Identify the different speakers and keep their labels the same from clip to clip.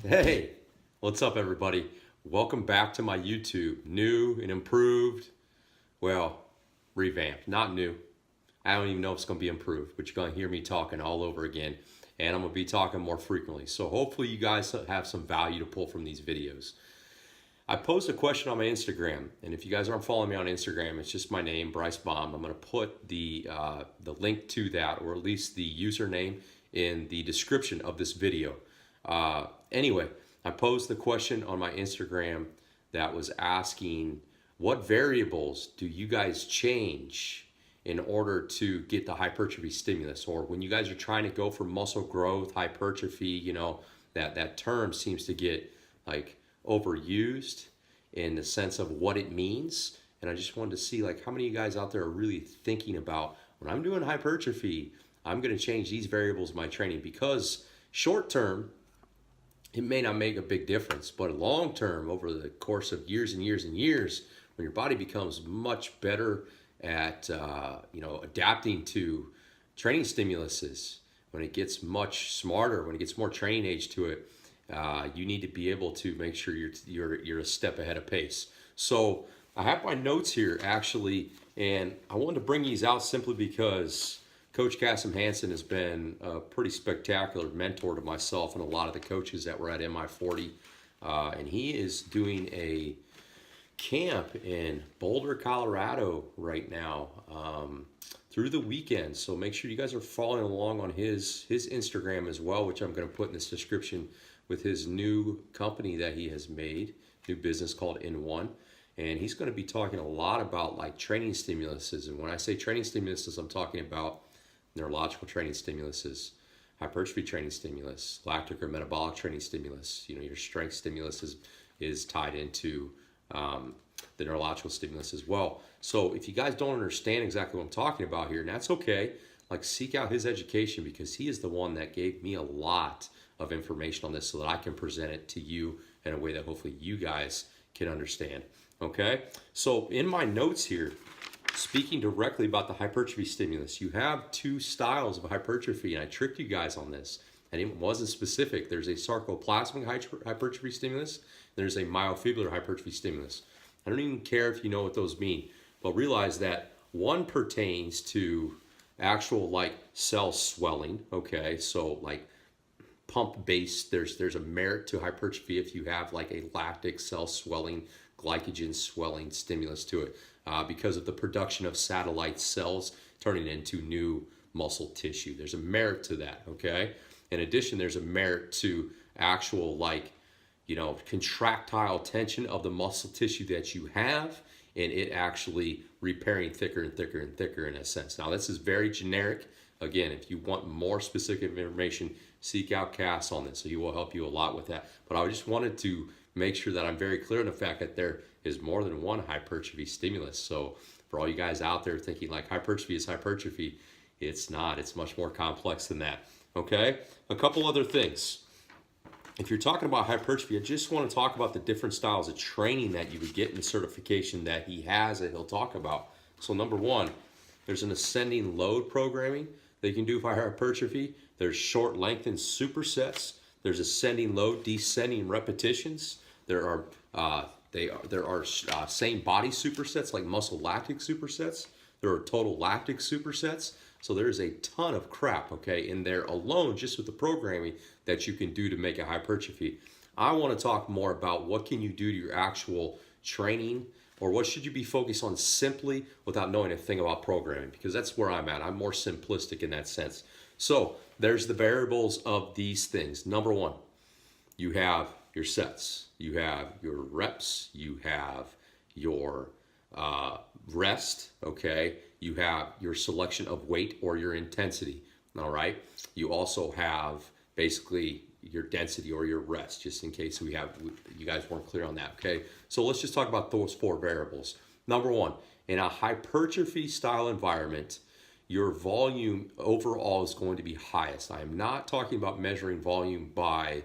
Speaker 1: Hey, what's up, everybody? Welcome back to my YouTube. New and improved. Well, revamped, not new. I don't even know if it's going to be improved, but you're going to hear me talking all over again, and I'm going to be talking more frequently. So hopefully you guys have some value to pull from these videos. I posed a question on my Instagram, and if you guys aren't following me on Instagram, it's just my name, Bryce Baum. I'm going to put the link to that, or at least the username, in the description of this video. Anyway, I posed the question on my Instagram that was asking, what variables do you guys change in order to get the hypertrophy stimulus? Or when you guys are trying to go for muscle growth, hypertrophy, that term seems to get like overused in the sense of what it means. And I just wanted to see like how many of you guys out there are really thinking about, when I'm doing hypertrophy, I'm going to change these variables in my training, because short term, it may not make a big difference, but long term, over the course of years and years and years, when your body becomes much better at adapting to training stimuluses, when it gets much smarter, when it gets more training age to it, you need to be able to make sure you're a step ahead of pace. So I have my notes here actually, and I wanted to bring these out simply because Coach Kassem Hanson has been a pretty spectacular mentor to myself and a lot of the coaches that were at MI40. And he is doing a camp in Boulder, Colorado right now through the weekend. So make sure you guys are following along on his Instagram as well, which I'm going to put in this description, with his new company that he has made, new business called In1. And he's going to be talking a lot about like training stimuluses. And when I say training stimuluses, I'm talking about neurological training stimuluses, hypertrophy training stimulus, lactic or metabolic training stimulus. Your strength stimulus is tied into the neurological stimulus as well. So if you guys don't understand exactly what I'm talking about here, and that's okay, like seek out his education, because he is the one that gave me a lot of information on this so that I can present it to you in a way that hopefully you guys can understand. Okay, so in my notes here, speaking directly about the hypertrophy stimulus, you have two styles of hypertrophy, and I tricked you guys on this, and it wasn't specific. There's a sarcoplasmic hypertrophy stimulus, there's a myofibrillar hypertrophy stimulus. I don't even care if you know what those mean, but realize that one pertains to actual like cell swelling, okay? So like pump based, there's a merit to hypertrophy if you have like a lactic cell swelling, glycogen swelling stimulus to it, because of the production of satellite cells turning into new muscle tissue. There's a merit to that, okay? In addition, there's a merit to actual like, contractile tension of the muscle tissue that you have, and it actually repairing thicker and thicker and thicker in a sense. Now, this is very generic. Again, if you want more specific information, seek out Cass on this, so he will help you a lot with that. But I just wanted to make sure that I'm very clear on the fact that there is more than one hypertrophy stimulus. So for all you guys out there thinking like hypertrophy is hypertrophy, it's not. It's much more complex than that. Okay? A couple other things. If you're talking about hypertrophy, I just want to talk about the different styles of training that you would get in the certification that he has that he'll talk about. So number one, there's an ascending load programming that you can do for hypertrophy. There's short lengthened supersets. There's ascending load, descending repetitions. There are same body supersets like muscle lactic supersets. There are total lactic supersets. So there's a ton of crap, okay, in there alone just with the programming that you can do to make a hypertrophy. I want to talk more about what can you do to your actual training, or what should you be focused on simply without knowing a thing about programming, because that's where I'm at. I'm more simplistic in that sense. So there's the variables of these things. Number one, you have your sets, you have your reps, you have your rest, okay? You have your selection of weight or your intensity, all right? You also have basically your density or your rest, just in case you guys weren't clear on that, okay? So let's just talk about those four variables. Number one, in a hypertrophy style environment, your volume overall is going to be highest. I am not talking about measuring volume by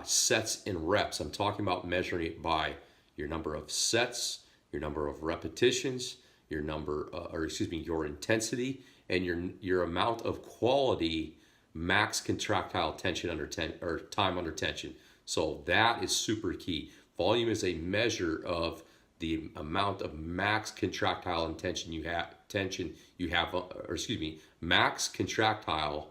Speaker 1: sets and reps. I'm talking about measuring it by your number of sets, your number of repetitions, your intensity, and your amount of quality max contractile tension under time under tension. So that is super key. Volume is a measure of the amount of max contractile tension you have, max contractile,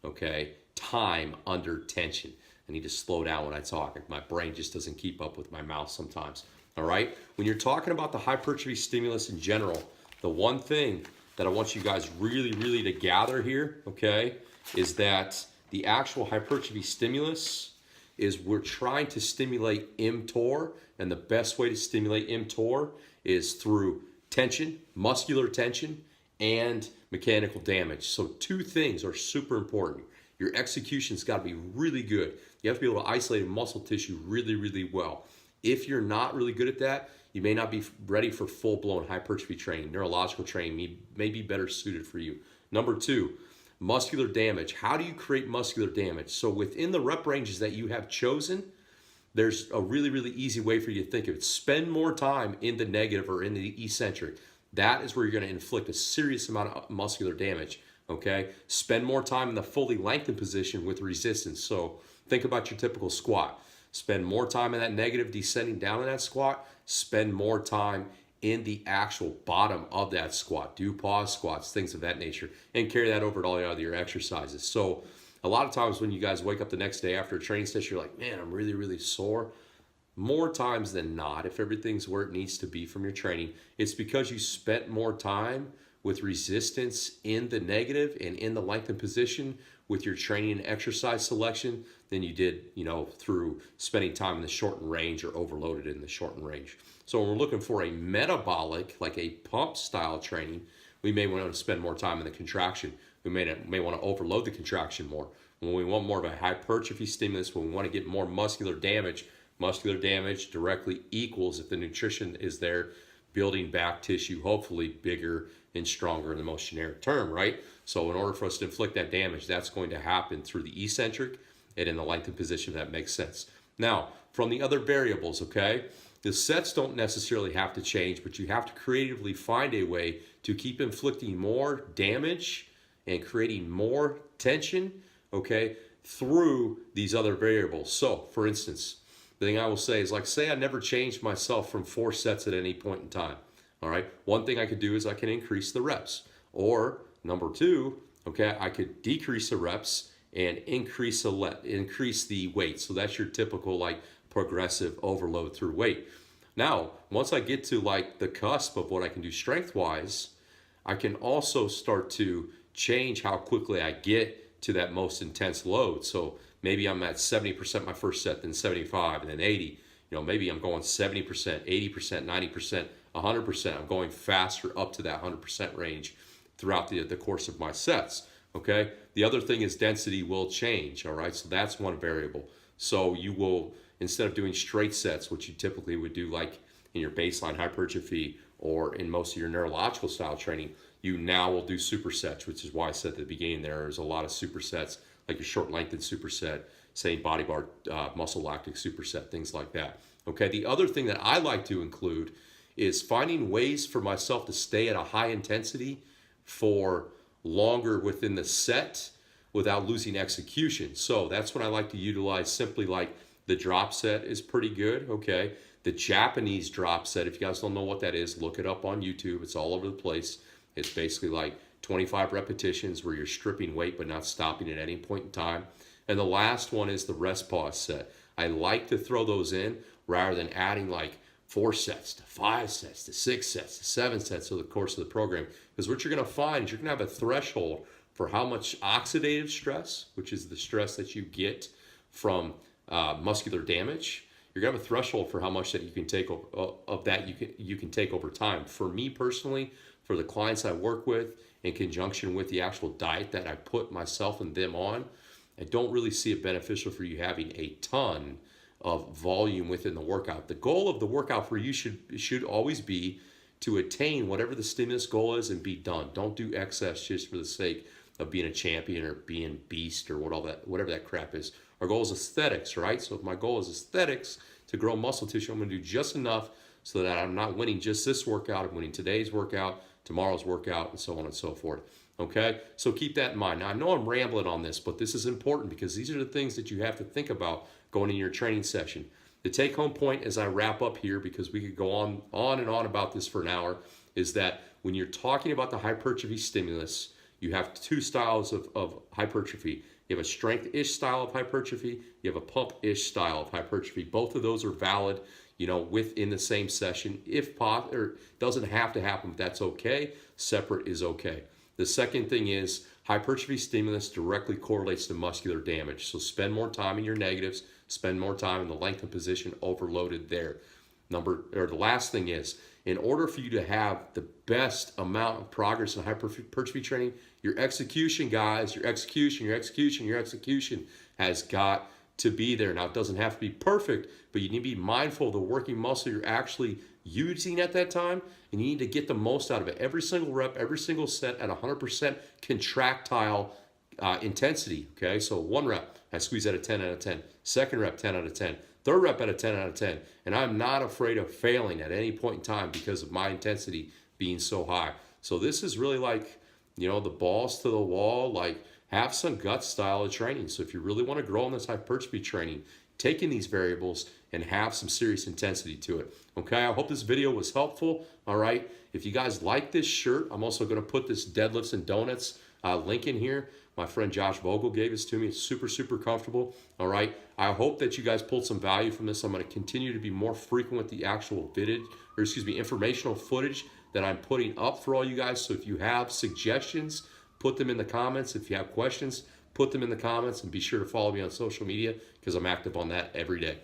Speaker 1: okay, time under tension. I need to slow down when I talk. My brain just doesn't keep up with my mouth sometimes. All right. When you're talking about the hypertrophy stimulus in general, the one thing that I want you guys really to gather here, okay, is that the actual hypertrophy stimulus is we're trying to stimulate mTOR, and the best way to stimulate mTOR is through tension, muscular tension, and mechanical damage. So two things are super important. Your execution's got to be really good. You have to be able to isolate muscle tissue really well. If you're not really good at that, you may not be ready for full-blown hypertrophy training. Neurological training may be better suited for you. Number two, muscular damage. How do you create muscular damage? So within the rep ranges that you have chosen, there's a really easy way for you to think of it. Spend more time in the negative or in the eccentric. That is where you're going to inflict a serious amount of muscular damage. Okay? Spend more time in the fully lengthened position with resistance. So think about your typical squat. Spend more time in that negative, descending down in that squat. Spend more time in the actual bottom of that squat. Do pause squats, things of that nature, and carry that over to all the other exercises. So a lot of times when you guys wake up the next day after a training session, you're like, man, I'm really sore. More times than not, if everything's where it needs to be from your training, it's because you spent more time with resistance in the negative and in the lengthened position with your training and exercise selection than you did, through spending time in the shortened range or overloaded in the shortened range. So when we're looking for a metabolic, like a pump style training, we may want to spend more time in the contraction. We may want to overload the contraction more. When we want more of a hypertrophy stimulus, when we want to get more muscular damage directly equals, if the nutrition is there, building back tissue, hopefully bigger and stronger in the most generic term, right? So in order for us to inflict that damage, that's going to happen through the eccentric and in the lengthened position, if that makes sense. Now, from the other variables, okay, the sets don't necessarily have to change, but you have to creatively find a way to keep inflicting more damage and creating more tension, okay, through these other variables. So, for instance, the thing I will say is, like, say I never changed myself from 4 sets at any point in time. All right, one thing I could do is I can increase the reps. Or number two, okay, I could decrease the reps and increase the weight. So that's your typical like progressive overload through weight. Now, once I get to like the cusp of what I can do strength-wise, I can also start to change how quickly I get to that most intense load. So maybe I'm at 70% my first set, then 75, and then 80. Maybe I'm going 70%, 80%, 90%, 100%. I'm going faster up to that 100% range throughout the course of my sets. Okay. The other thing is density will change. All right. So that's one variable. So you will, instead of doing straight sets, which you typically would do like in your baseline hypertrophy or in most of your neurological style training, you now will do supersets, which is why I said at the beginning there's a lot of supersets, like your short lengthened superset, say body bar, muscle lactic superset, things like that. Okay. The other thing that I like to include is finding ways for myself to stay at a high intensity for longer within the set without losing execution. So that's when I like to utilize simply like the drop set is pretty good. Okay. The Japanese drop set, if you guys don't know what that is, look it up on YouTube. It's all over the place. It's basically like 25 repetitions where you're stripping weight but not stopping at any point in time. And the last one is the rest pause set. I like to throw those in rather than adding like 4 sets to 5 sets to 6 sets to 7 sets over the course of the program. Because what you're going to find is you're going to have a threshold for how much oxidative stress, which is the stress that you get from muscular damage. You're going to have a threshold for how much that you can take of that you can take over time. For me personally, for the clients I work with, in conjunction with the actual diet that I put myself and them on, I don't really see it beneficial for you having a ton of volume within the workout. The goal of the workout for you should always be to attain whatever the stimulus goal is and be done. Don't do excess just for the sake of being a champion or being beast or whatever that crap is. Our goal is aesthetics, right? So if my goal is aesthetics to grow muscle tissue, I'm going to do just enough so that I'm not winning just this workout. I'm winning today's workout, tomorrow's workout, and so on and so forth. Okay, so keep that in mind. Now, I know I'm rambling on this, but this is important because these are the things that you have to think about going in your training session. The take-home point as I wrap up here, because we could go on and on about this for an hour, is that when you're talking about the hypertrophy stimulus, you have two styles of hypertrophy. You have a strength-ish style of hypertrophy. You have a pump-ish style of hypertrophy. Both of those are valid, within the same session. If possible, or doesn't have to happen, but that's okay. Separate is okay. The second thing is hypertrophy stimulus directly correlates to muscular damage. So spend more time in your negatives, spend more time in the length and position overloaded there. The last thing is, in order for you to have the best amount of progress in hypertrophy training, your execution, guys, your execution has got to be there. Now, it doesn't have to be perfect, but you need to be mindful of the working muscle you're actually using at that time, and you need to get the most out of it. Every single rep, every single set at 100% contractile intensity, okay? So 1 rep, I squeeze at a 10 out of 10. Second rep, 10 out of 10. Third rep at a 10 out of 10. And I'm not afraid of failing at any point in time because of my intensity being so high. So this is really like, the balls to the wall, like have some gut style of training. So if you really want to grow in this hypertrophy training, take in these variables and have some serious intensity to it. Okay, I hope this video was helpful. All right, if you guys like this shirt, I'm also going to put this deadlifts and donuts link in here. My friend Josh Vogel gave this to me. It's super, super comfortable. All right, I hope that you guys pulled some value from this. I'm going to continue to be more frequent with the actual informational footage that I'm putting up for all you guys. So if you have suggestions, put them in the comments. If you have questions, put them in the comments, and be sure to follow me on social media because I'm active on that every day.